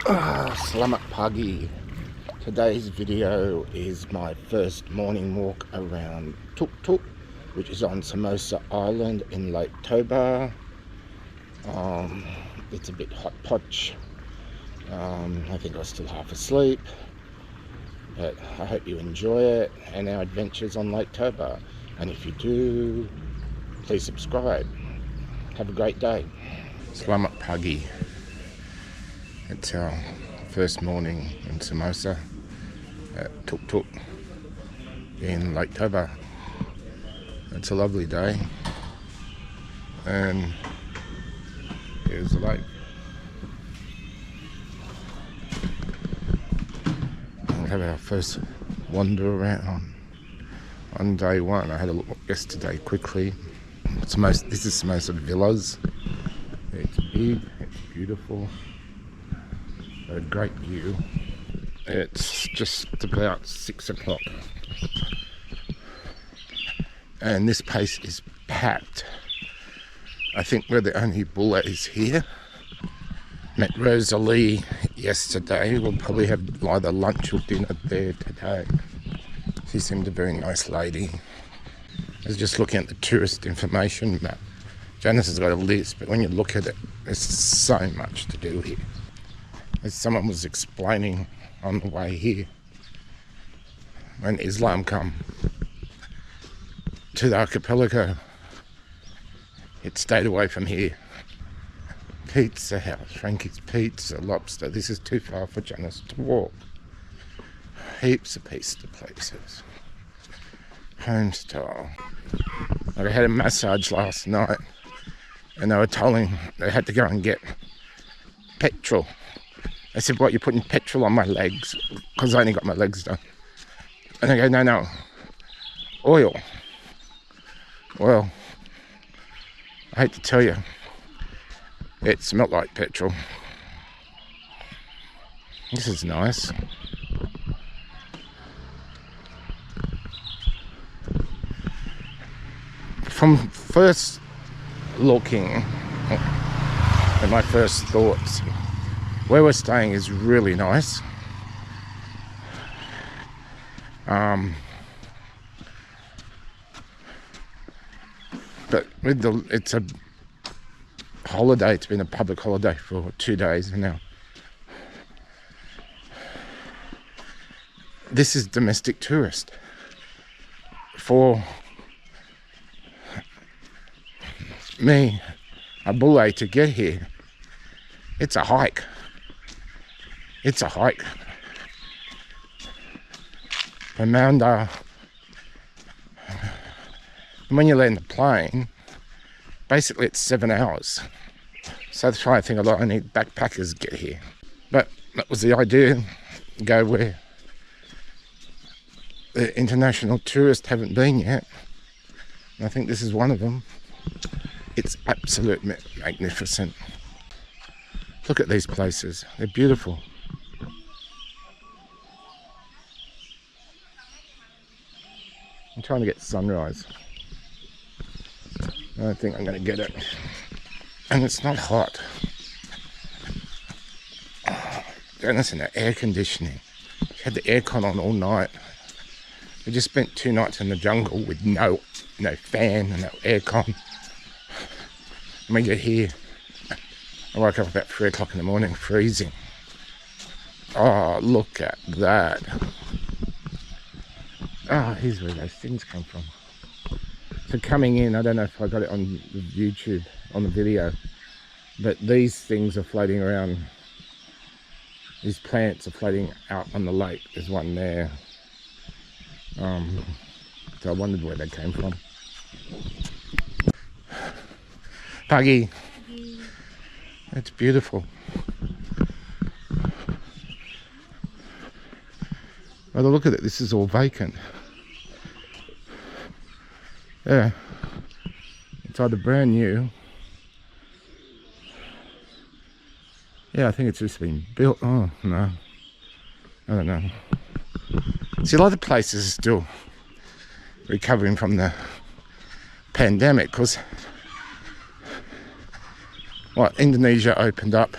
Selamat pagi. Today's video is my first morning walk around Tuktuk, which is on Samosir Island in Lake Toba. It's a bit hot potch. I think I was still half asleep, but I hope you enjoy it and our adventures on Lake Toba. And if you do, please subscribe. Have a great day. Selamat pagi. It's our first morning in Samosir at Tuktuk in Lake Toba. It's a lovely day, and here's the lake. We have our first wander around on day one. I had a look yesterday quickly. This is most of the villas. It's big, it's beautiful. A great view. It's just about 6 o'clock and this place is packed. I think we're the only bullets here. Met Rosalie yesterday. We'll probably have either lunch or dinner there today. She seemed a very nice lady. I was just looking at the tourist information map. Janice has got a list, but when you look at it, there's so much to do here. As someone was explaining on the way here, when Islam come to the archipelago, it stayed away from here. Pizza House, Frankie's Pizza, Lobster. This is too far for Janice to walk. Heaps of pizza places. Home style. I had a massage last night and they were telling they had to go and get petrol. I said, what, you're putting petrol on my legs? Because I only got my legs done. And they go, no, oil. Well, I hate to tell you, it smelled like petrol. This is nice. From first looking at my first thoughts, where we're staying is really nice. But it's a holiday. It's been a public holiday for 2 days now. This is domestic tourist. For me, a bulle, to get here, it's a hike. It's a hike. From Mounda, when you land the plane, basically it's 7 hours. So that's why I think a lot of backpackers get here. But that was the idea, go where the international tourists haven't been yet. And I think this is one of them. It's absolutely magnificent. Look at these places, they're beautiful. I'm trying to get sunrise. I don't think I'm going to get it. And it's not hot. Janice in the air conditioning. She had the aircon on all night. We just spent 2 nights in the jungle with no fan and no aircon. And we get here, I woke up about 3 o'clock in the morning, freezing. Oh, look at that. Oh, here's where those things come from. So coming in, I don't know if I got it on YouTube, on the video, but these things are floating around. These plants are floating out on the lake. There's one there. So I wondered where they came from. Pagi. It's beautiful. By the look at it, this is all vacant. Yeah, it's either brand new. Yeah, I think it's just been built. Oh, no. I don't know. See, a lot of places are still recovering from the pandemic because Indonesia opened up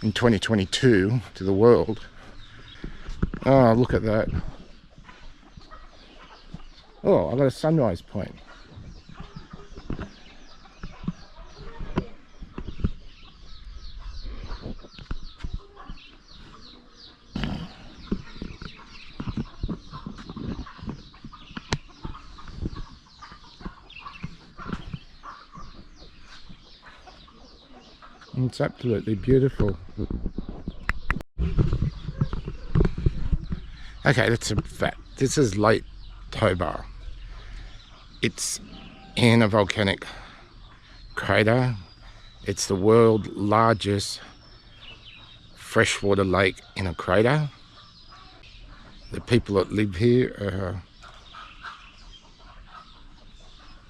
in 2022 to the world. Oh, look at that. Oh, I've got a sunrise point. It's absolutely beautiful. Okay, that's a fact. This is Lake Toba. It's in a volcanic crater. It's the world's largest freshwater lake in a crater. The people that live here are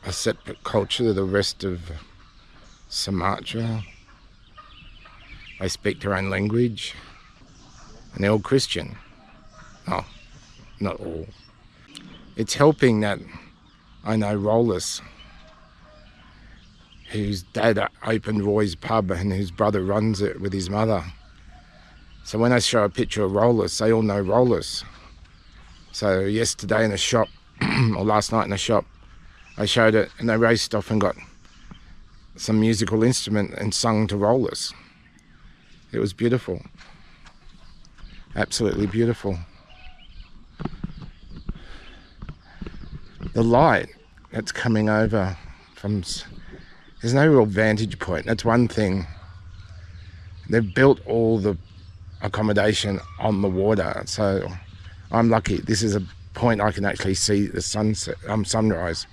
a separate culture to the rest of Sumatra. They speak their own language, and they're all Christian. Oh, not all. It's helping that I know Rollis, whose dad opened Roy's pub and whose brother runs it with his mother. So when I show a picture of Rollis, they all know Rollis. So yesterday in a shop, or last night in a shop, I showed it and they raced off and got some musical instrument and sung to Rollis. It was beautiful. Absolutely beautiful. The light that's coming over from... There's no real vantage point. That's one thing. They've built all the accommodation on the water, so I'm lucky. This is a point I can actually see the sunset, sunrise.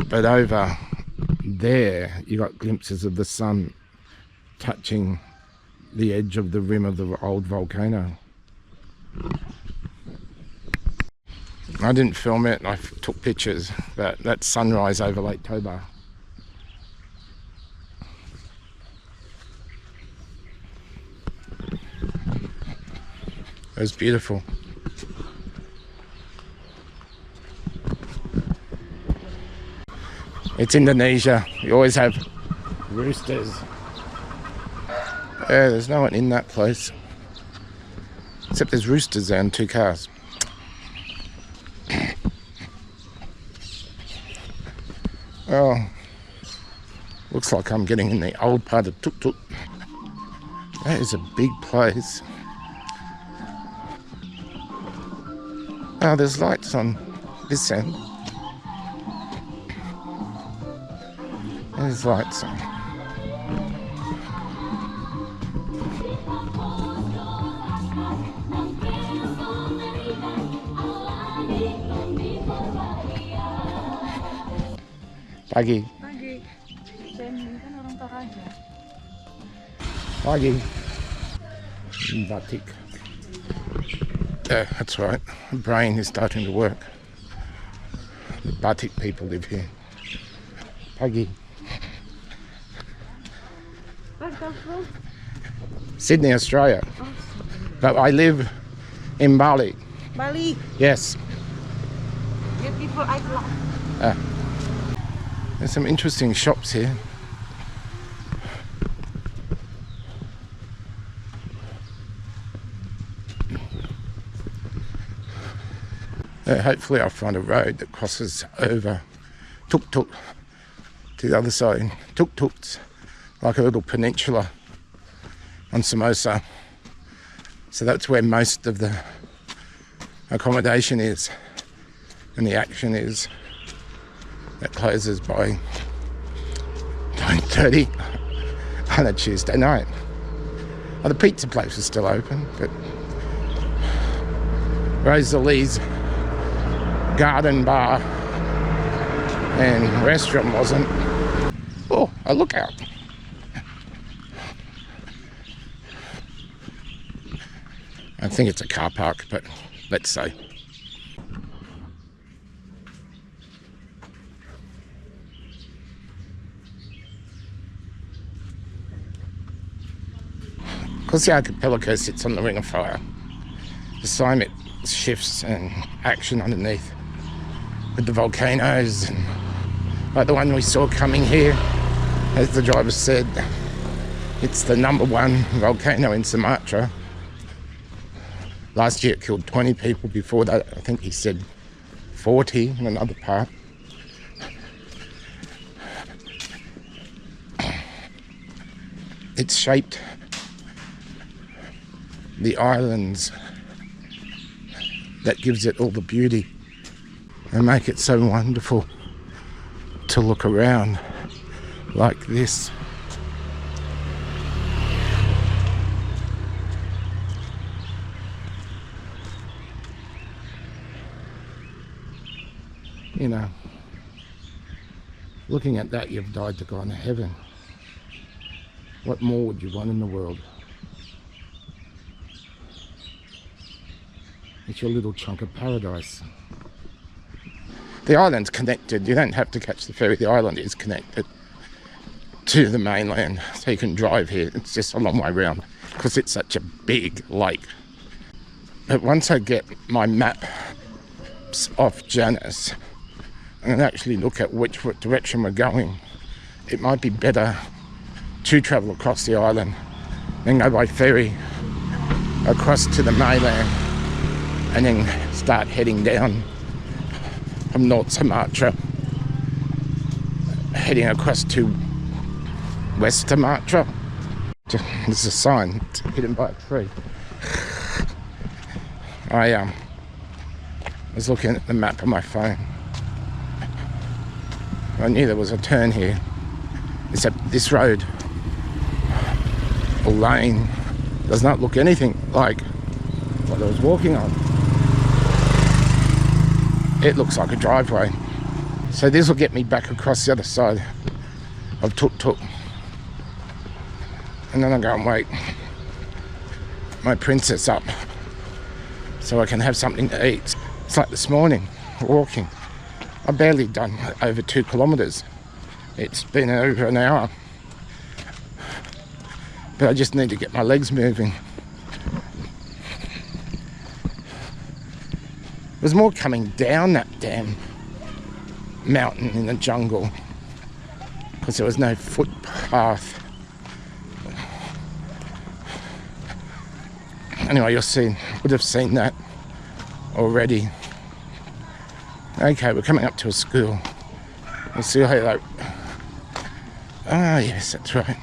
But over there, you got glimpses of the sun touching the edge of the rim of the old volcano. I didn't film it, I took pictures, but that's sunrise over Lake Toba. It was beautiful. It's Indonesia. You always have roosters. Yeah, there's no one in that place. Except there's roosters there and 2 cars. Oh, looks like I'm getting in the old part of Tuktuk. That is a big place. Oh, there's lights on this end. There's lights on. Pagi. Pagi. Saya kan orang Toraja. Pagi. Batik. Yeah, that's right. My brain is starting to work. The Batik people live here. Pagi. Where come from? Sydney, Australia. Oh, But I live in Bali. Bali. Yes. Beautiful island. There's some interesting shops here. Hopefully I'll find a road that crosses over Tuktuk to the other side. Tuktuk's like a little peninsula on Samosir. So that's where most of the accommodation is and the action is. That closes by 9:30 on a Tuesday night. Well, the pizza place is still open, but Rosalie's garden bar and restaurant wasn't. Oh, a lookout. I think it's a car park, but let's say. Because the archipelago sits on the ring of fire, the seismic shifts and action underneath with the volcanoes, and like the one we saw coming here, as the driver said, It's the #1 volcano in Sumatra. Last year it killed 20 people. Before that, I think he said 40 in another part. It's shaped the islands that gives it all the beauty and make it so wonderful to look around like this. You know, looking at that, you've died to go into heaven. What more would you want in the world? It's your little chunk of paradise. The island's connected. You don't have to catch the ferry. The island is connected to the mainland, so you can drive here. It's just a long way around because it's such a big lake. But once I get my maps off Janice and actually look at which direction we're going, it might be better to travel across the island, then go by ferry across to the mainland, and then start heading down from North Sumatra, heading across to West Sumatra. There's a sign, it's hidden by a tree. I was looking at the map on my phone. I knew there was a turn here, except this road or lane does not look anything like what I was walking on. It looks like a driveway. So this will get me back across the other side of Tuktuk. And then I'll go and wake my princess up so I can have something to eat. It's like this morning, walking. I've barely done over 2 kilometres. It's been over an hour. But I just need to get my legs moving. There's more coming down that damn mountain in the jungle because there was no footpath. Anyway, would have seen that already. Okay, we're coming up to a school. We'll see how they... Ah, yes, that's right.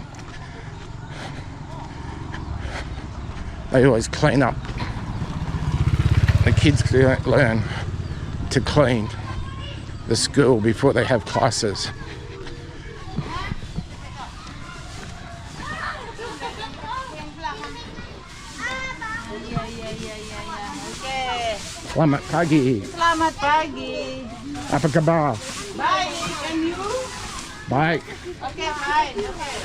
They always clean up. The kids learn to clean the school before they have classes. Selamat pagi. Selamat pagi. Apa kabar? Baik, and you? Baik. Okay, fine. Okay.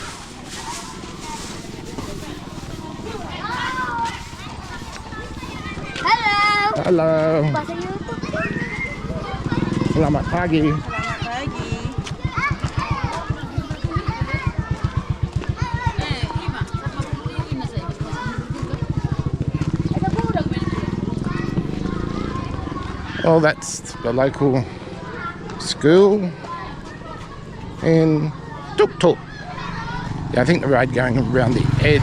Halo. Halo. Bahasa YouTube. Selamat pagi. Selamat pagi. Well, that's the local school in Tuktuk. Yeah, I think the road going around the edge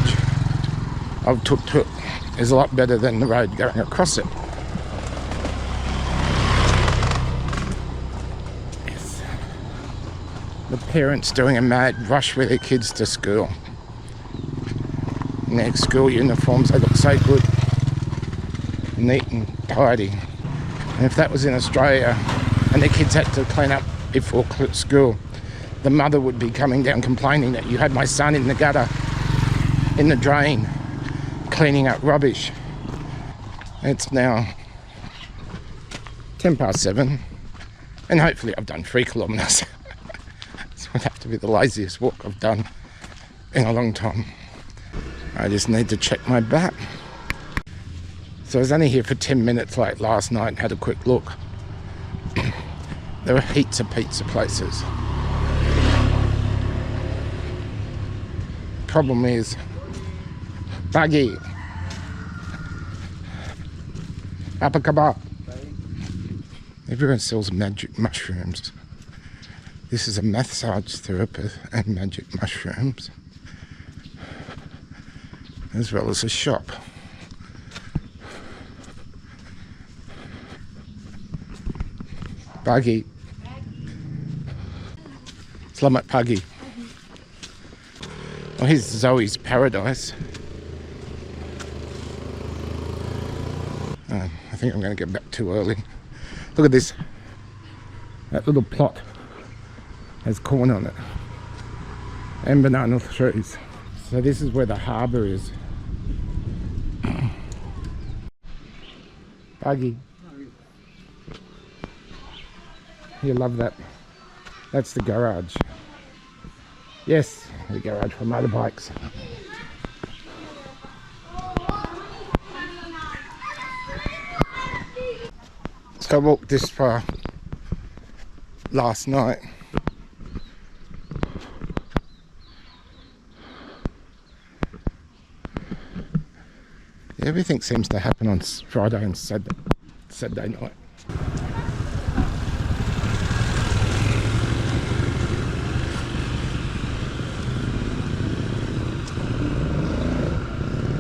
of Tuktuk is a lot better than the road going across it. Yes. The parents doing a mad rush with their kids to school. In their school uniforms, they look so good, neat and tidy. And if that was in Australia and the kids had to clean up before school, the mother would be coming down complaining that you had my son in the gutter, in the drain, cleaning up rubbish. It's now 7:10 and hopefully I've done 3 kilometres. This would have to be the laziest walk I've done in a long time. I just need to check my back. So I was only here for 10 minutes like last night and had a quick look. There are heaps of pizza places. Problem is, pagi. Apa kabar? Everyone sells magic mushrooms. This is a massage therapist and magic mushrooms. as well as a shop. Pagi. Selamat pagi. Oh, here's Zoe's paradise. I think I'm going to get back too early. Look at this. That little plot has corn on it. And banana trees. So this is where the harbour is. Pagi. You love that. That's the garage. Yes, the garage for motorbikes. So I walked this far last night. Everything seems to happen on Friday and Saturday night.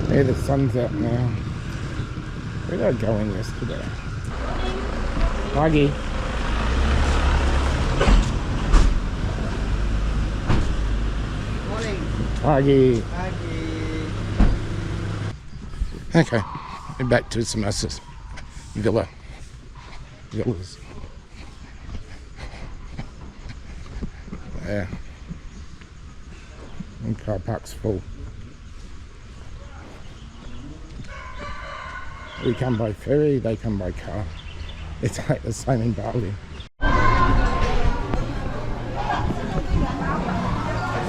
Yeah, the sun's out now. Where did I go in yesterday? Pagi. Morning. Pagi. Pagi. Okay, we're back to Samosir villas. Yeah. And car park's full. We come by ferry, they come by car. It's like the same in Bali.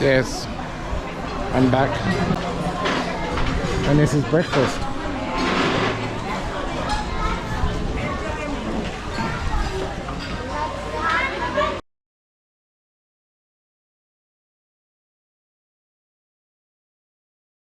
Yes, I'm back. And this is breakfast.